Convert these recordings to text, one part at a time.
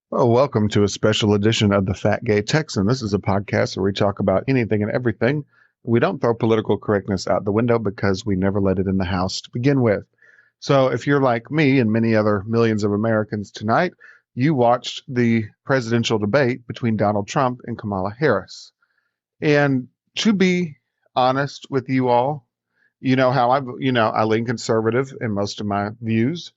Well, welcome to a special edition of the Fat Gay Texan. This is a podcast where we talk about anything and everything. We don't throw political correctness out the window because we never let it in the house to begin with. So, if you're like me and many other millions of Americans tonight, you watched the presidential debate between Donald Trump and Kamala Harris. And to be honest with you all, you know how I lean conservative in most of my views.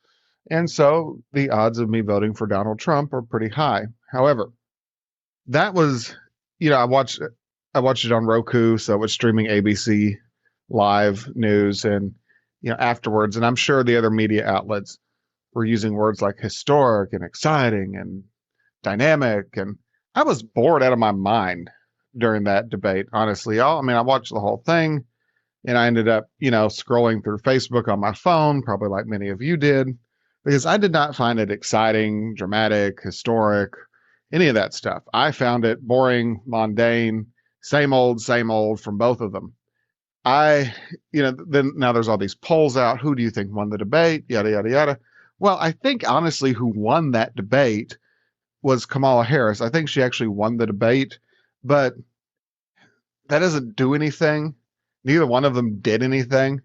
And so the odds of me voting for Donald Trump are pretty high. However, that was, I watched it on Roku, so it was streaming ABC live news and afterwards, and I'm sure the other media outlets were using words like historic and exciting and dynamic, and I was bored out of my mind during that debate, honestly, y'all. I mean, I watched the whole thing and I ended up, scrolling through Facebook on my phone, probably like many of you did, because I did not find it exciting, dramatic, historic, any of that stuff. I found it boring, mundane, same old from both of them. Then now there's all these polls out. Who do you think won the debate? Yada, yada, yada. Well, I think honestly, who won that debate was Kamala Harris. I think she actually won the debate, but that doesn't do anything. Neither one of them did anything.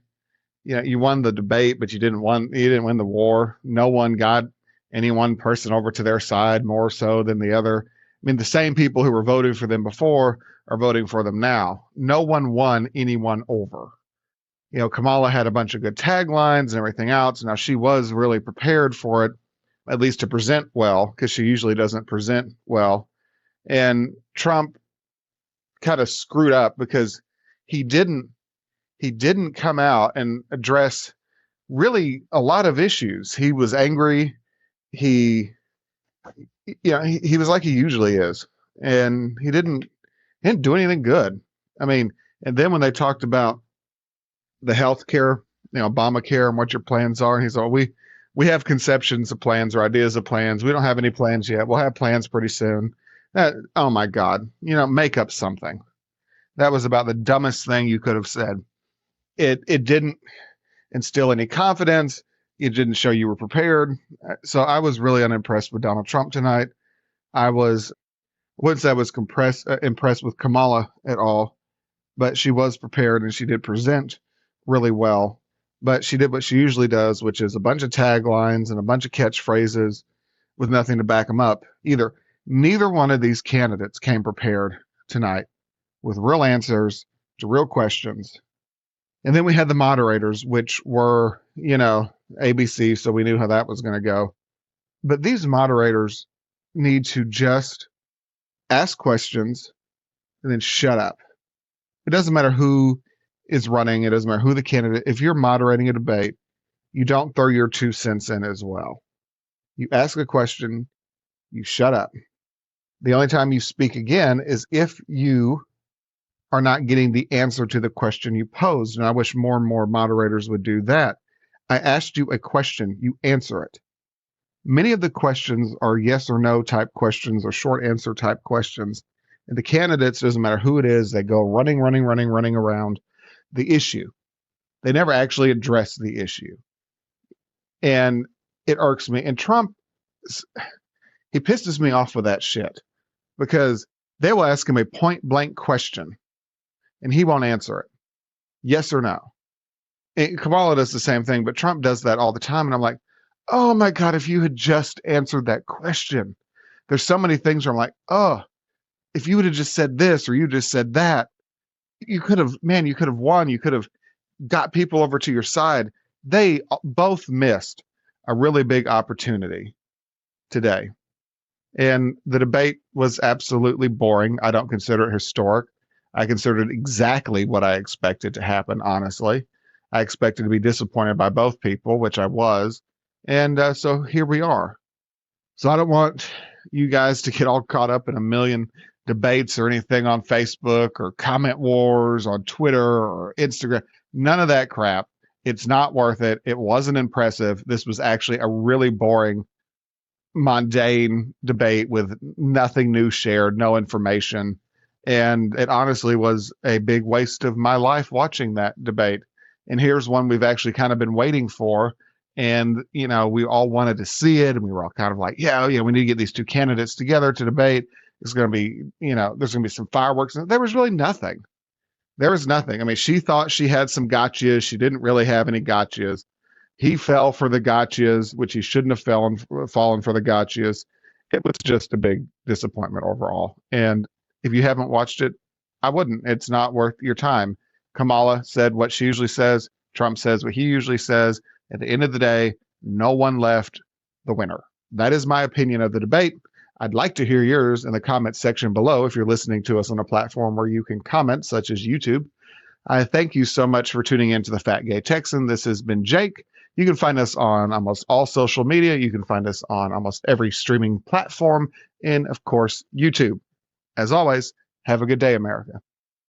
You won the debate, but you didn't win the war. No one got any one person over to their side more so than the other. I mean, the same people who were voting for them before are voting for them now. No one won anyone over. Kamala had a bunch of good taglines and everything else. Now she was really prepared for it, at least to present well, because she usually doesn't present well. And Trump kind of screwed up because he didn't he didn't come out and address really a lot of issues. He was angry. He, he was like he usually is, and he didn't do anything good. I mean, and then when they talked about the health care, Obamacare, and what your plans are, and he's all, we have conceptions of plans or ideas of plans. We don't have any plans yet. We'll have plans pretty soon. Oh my God, make up something. That was about the dumbest thing you could have said. It didn't instill any confidence. It didn't show you were prepared. So I was really unimpressed with Donald Trump tonight. I wouldn't say I was impressed with Kamala at all, but she was prepared and she did present really well. But she did what she usually does, which is a bunch of taglines and a bunch of catchphrases with nothing to back them up. Neither one of these candidates came prepared tonight with real answers to real questions. And then we had the moderators, which were, ABC, so we knew how that was going to go. But these moderators need to just ask questions and then shut up. It doesn't matter who is running, it doesn't matter who the candidate. If you're moderating a debate, you don't throw your 2 cents in as well. You ask a question, you shut up. The only time you speak again is if you are not getting the answer to the question you posed. And I wish more and more moderators would do that. I asked you a question, you answer it. Many of the questions are yes or no type questions or short answer type questions. And the candidates, doesn't matter who it is, they go running around the issue. They never actually address the issue. And it irks me. And Trump, he pisses me off with that shit because they will ask him a point blank question and he won't answer it. Yes or no. And Kamala does the same thing, but Trump does that all the time. And I'm like, oh my God, if you had just answered that question. There's so many things where I'm like, oh, if you would have just said this or you just said that, you could have won. You could have got people over to your side. They both missed a really big opportunity today. And the debate was absolutely boring. I don't consider it historic. I considered it exactly what I expected to happen, honestly. I expected to be disappointed by both people, which I was. And so here we are. So I don't want you guys to get all caught up in a million debates or anything on Facebook or comment wars on Twitter or Instagram. None of that crap. It's not worth it. It wasn't impressive. This was actually a really boring, mundane debate with nothing new shared, no information. And it honestly was a big waste of my life watching that debate. And here's one we've actually kind of been waiting for. And, we all wanted to see it. And we were all kind of like, yeah, we need to get these two candidates together to debate. It's going to be, there's going to be some fireworks. And there was really nothing. There was nothing. I mean, she thought she had some gotchas. She didn't really have any gotchas. He fell for the gotchas, which he shouldn't have fallen for the gotchas. It was just a big disappointment overall. And if you haven't watched it, I wouldn't. It's not worth your time. Kamala said what she usually says. Trump says what he usually says. At the end of the day, no one left the winner. That is my opinion of the debate. I'd like to hear yours in the comments section below if you're listening to us on a platform where you can comment, such as YouTube. I thank you so much for tuning in to the Fat Gay Texan. This has been Jake. You can find us on almost all social media. You can find us on almost every streaming platform and, of course, YouTube. As always, have a good day, America.